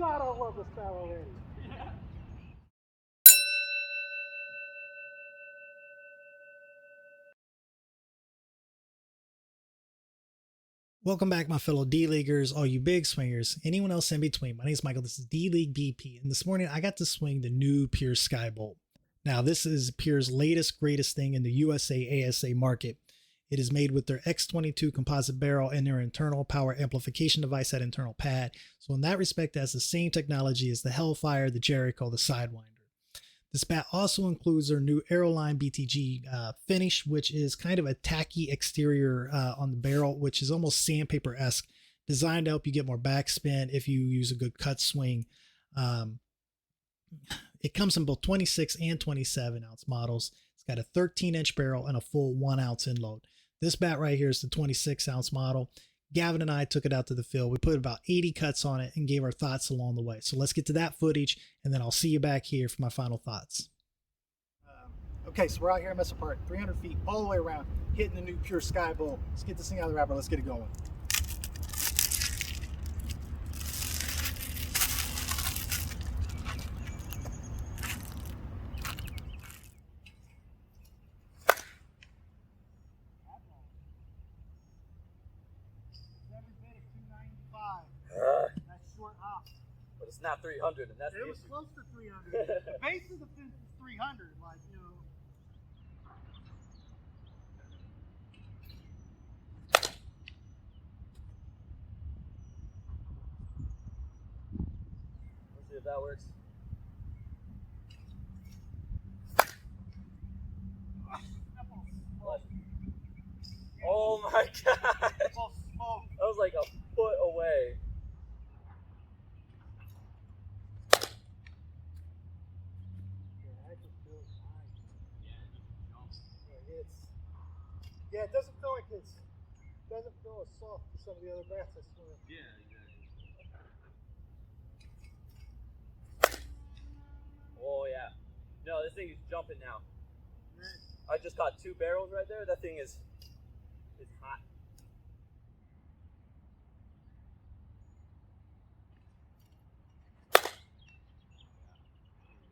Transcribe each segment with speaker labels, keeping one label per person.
Speaker 1: God, I love this bat already.
Speaker 2: Welcome back, my fellow D-Leaguers, all you big swingers, anyone else in between. My name is Michael, this is D-League BP, and this morning I got to swing the new Pure Skybolt. Now, this is Pure's latest, greatest thing in the USA ASA market. It is made with their X22 composite barrel and their internal power amplification device, that internal pad. So in that respect, it has the same technology as the Hellfire, the Jericho, the Sidewinder. This bat also includes their new Aeroline BTG finish, which is kind of a tacky exterior on the barrel, which is almost sandpaper-esque, designed to help you get more backspin if you use a good cut swing. It comes in both 26 and 27 ounce models. It's got a 13-inch barrel and a full 1 ounce end load. This bat right here is the 26 ounce model. Gavin and I took it out to the field. We put about 80 cuts on it and gave our thoughts along the way. So let's get to that footage, and then I'll see you back here for my final thoughts. Okay, so we're out here in Mesa Park, 300 feet all the way around, hitting the new Pure Skybolt. Let's get this thing out of the wrapper. Let's get it going.
Speaker 1: That's short hop.
Speaker 3: But it's not 300, and that's
Speaker 1: It
Speaker 3: the
Speaker 1: was
Speaker 3: issue.
Speaker 1: close to 300. The base of the fence is 300, like, you know.
Speaker 3: Let's see if that works. What? Oh my god!
Speaker 1: That ball smoked.
Speaker 3: That was like a foot away.
Speaker 1: Yeah, that just feels nice. Yeah, it doesn't feel like doesn't feel as soft as some of the other bats I swim.
Speaker 3: Yeah, exactly. Oh yeah. No, this thing is jumping now. I just caught 2 barrels right there. That thing is hot.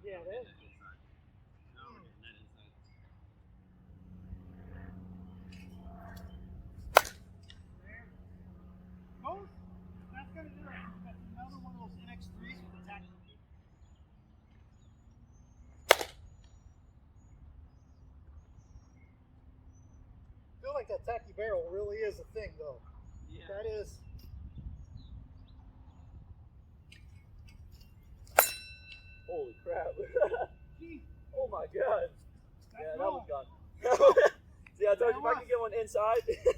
Speaker 1: Yeah, that. Most, that's gonna do it. That's another one of those NX3s with the tacky. I feel like that tacky barrel really is a thing, though.
Speaker 3: Yeah.
Speaker 1: That is.
Speaker 3: Holy crap.
Speaker 1: Gee,
Speaker 3: Oh my god.
Speaker 1: that's
Speaker 3: Yeah, that
Speaker 1: wrong.
Speaker 3: was gone. See, I told you if I could get one inside.
Speaker 1: It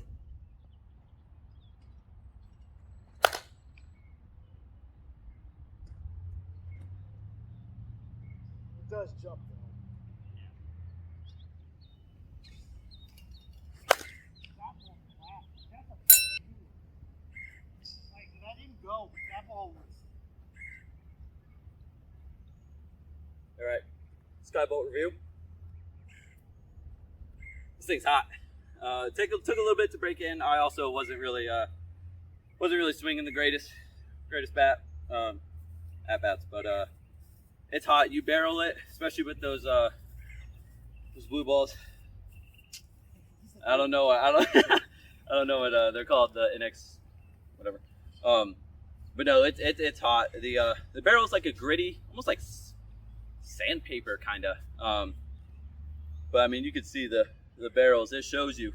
Speaker 1: does jump though. That ball flat. That's a fucking good one. Like, that didn't go, but that ball was.
Speaker 3: Alright, Skybolt review. This thing's hot. Took a little bit to break in. I also wasn't really swinging the greatest bat at bats, but it's hot. You barrel it, especially with those blue balls. I don't know. I don't know what they're called, the NX, whatever. But no, it's hot. The barrel is like a gritty, almost like sandpaper kind of. But I mean, you can see the barrels. It shows you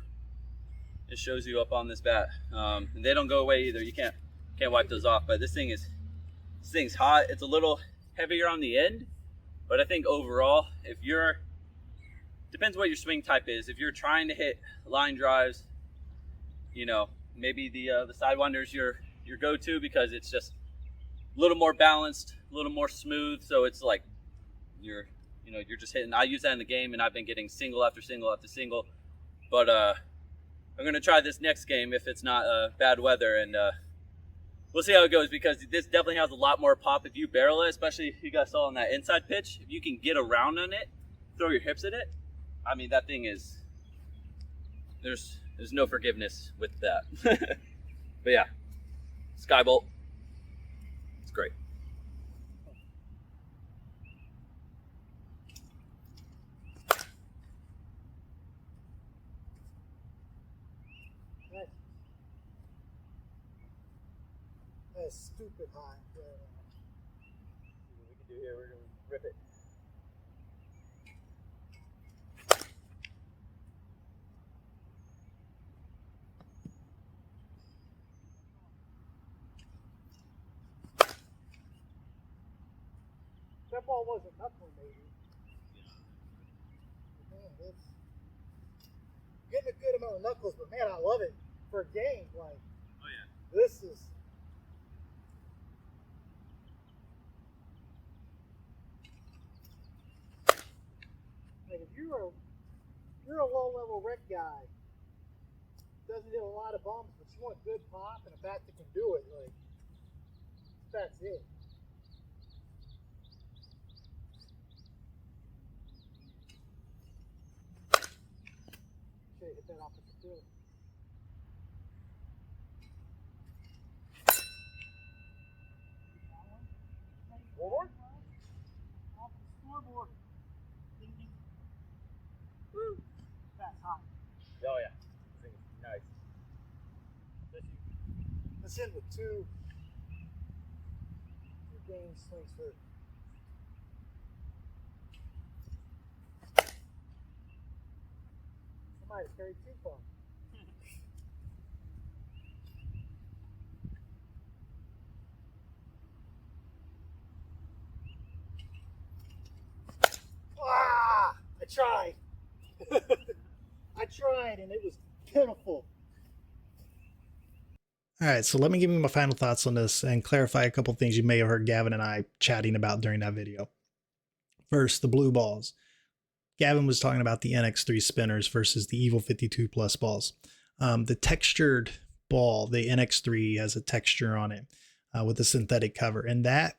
Speaker 3: up on this bat. And they don't go away either. You can't wipe those off. But this thing's hot. It's a little heavier on the end, but I think overall, depends what your swing type is. If you're trying to hit line drives, you know, maybe the Sidewinder's your go-to because it's just a little more balanced, a little more smooth. So it's like you're just hitting. I use that in the game, and I've been getting single after single after single. But I'm gonna try this next game if it's not bad weather, and we'll see how it goes, because this definitely has a lot more pop if you barrel it, especially if you guys saw on that inside pitch. If you can get around on it, throw your hips at it, I mean, that thing is, there's no forgiveness with that. But yeah, Skybolt, it's great.
Speaker 1: That's stupid hot.
Speaker 3: See what we can do here. We're gonna rip it.
Speaker 1: That ball wasn't knuckling, maybe. Man, it's getting a good amount of knuckles, but man, I love it for a game. Like,
Speaker 3: Oh yeah.
Speaker 1: this is. Like, if you're a low-level rec guy, doesn't hit a lot of bumps, but you want good pop and a bat that can do it, like, that's it. Should have hit that off at the field. One more? Off the scoreboard. Ding, ding. Woo! That's hot.
Speaker 3: Oh yeah. This thing is nice.
Speaker 1: Let's end with two game swings for. Somebody carried too far. Ah! I tried. I tried, and it was pitiful.
Speaker 2: All right, so let me give you my final thoughts on this and clarify a couple things you may have heard Gavin and I chatting about during that video. First, the blue balls. Gavin was talking about the NX3 spinners versus the Evil 52 Plus balls. The textured ball, the NX3 has a texture on it with a synthetic cover, and that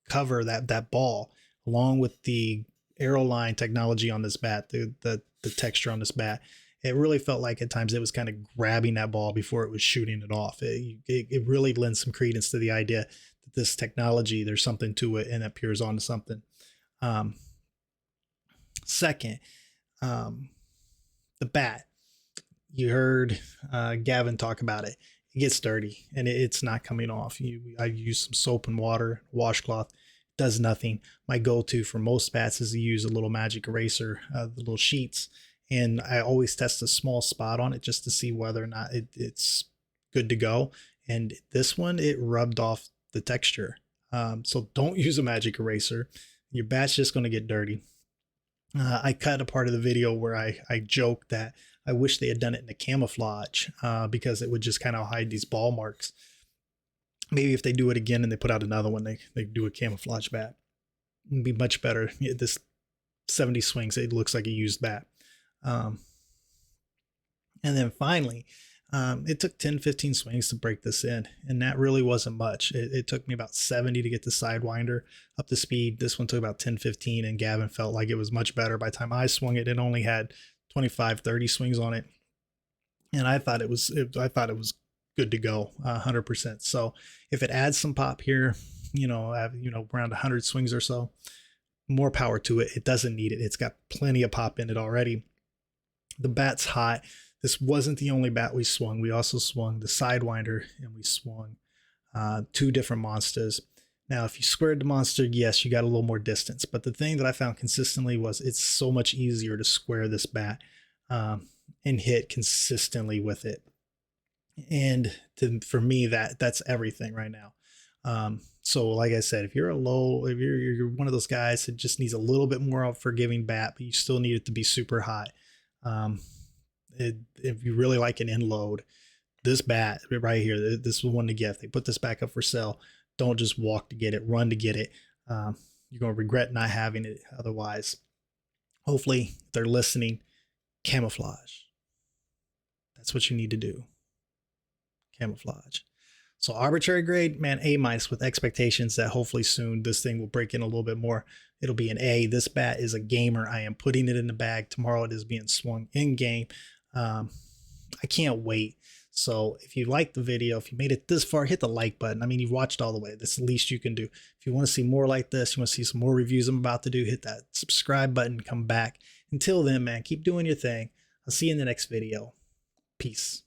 Speaker 2: cover, that ball, along with the Aeroline technology on this bat, the texture on this bat, it really felt like at times it was kind of grabbing that ball before it was shooting it off. It really lends some credence to the idea that this technology, there's something to it and that Pure's onto something. Second, the bat. You heard Gavin talk about it. It gets dirty and it's not coming off. I use some soap and water, washcloth, does nothing. My go-to for most bats is to use a little magic eraser, the little sheets. And I always test a small spot on it just to see whether or not it's good to go. And this one, it rubbed off the texture. So don't use a magic eraser. Your bat's just going to get dirty. I cut a part of the video where I joked that I wish they had done it in a camouflage because it would just kind of hide these ball marks. Maybe if they do it again and they put out another one, they do a camouflage bat. It'd be much better. This 70 swings, it looks like a used bat. And then finally, it took 10-15 swings to break this in, and that really wasn't much. It took me about 70 to get the Sidewinder up to speed. This one took about 10-15, and Gavin felt like it was much better. By the time I swung it, it only had 25-30 swings on it, and I thought it was good to go, 100%. So if it adds some pop here, around 100 swings or so, more power to it. It doesn't need it. It's got plenty of pop in it already. The bat's hot. This wasn't the only bat we swung. We also swung the Sidewinder, and we swung 2 different monsters. Now, if you squared the monster, yes, you got a little more distance. But the thing that I found consistently was it's so much easier to square this bat and hit consistently with it. And for me, that's everything right now. So like I said, if you're you're one of those guys that just needs a little bit more of a forgiving bat, but you still need it to be super hot. If you really like an end load, this bat right here, this is one to get. If they put this back up for sale, don't just walk to get it, run to get it. You're going to regret not having it otherwise. Hopefully they're listening. Camouflage. That's what you need to do. Camouflage. So arbitrary grade, man, A- with expectations that hopefully soon this thing will break in a little bit more. It'll be an A. This bat is a gamer. I am putting it in the bag. Tomorrow it is being swung in game. I can't wait. So if you liked the video, if you made it this far, hit the like button. I mean, you've watched all the way. That's the least you can do. If you want to see more like this, you want to see some more reviews I'm about to do, hit that subscribe button, come back. Until then, man, keep doing your thing. I'll see you in the next video. Peace.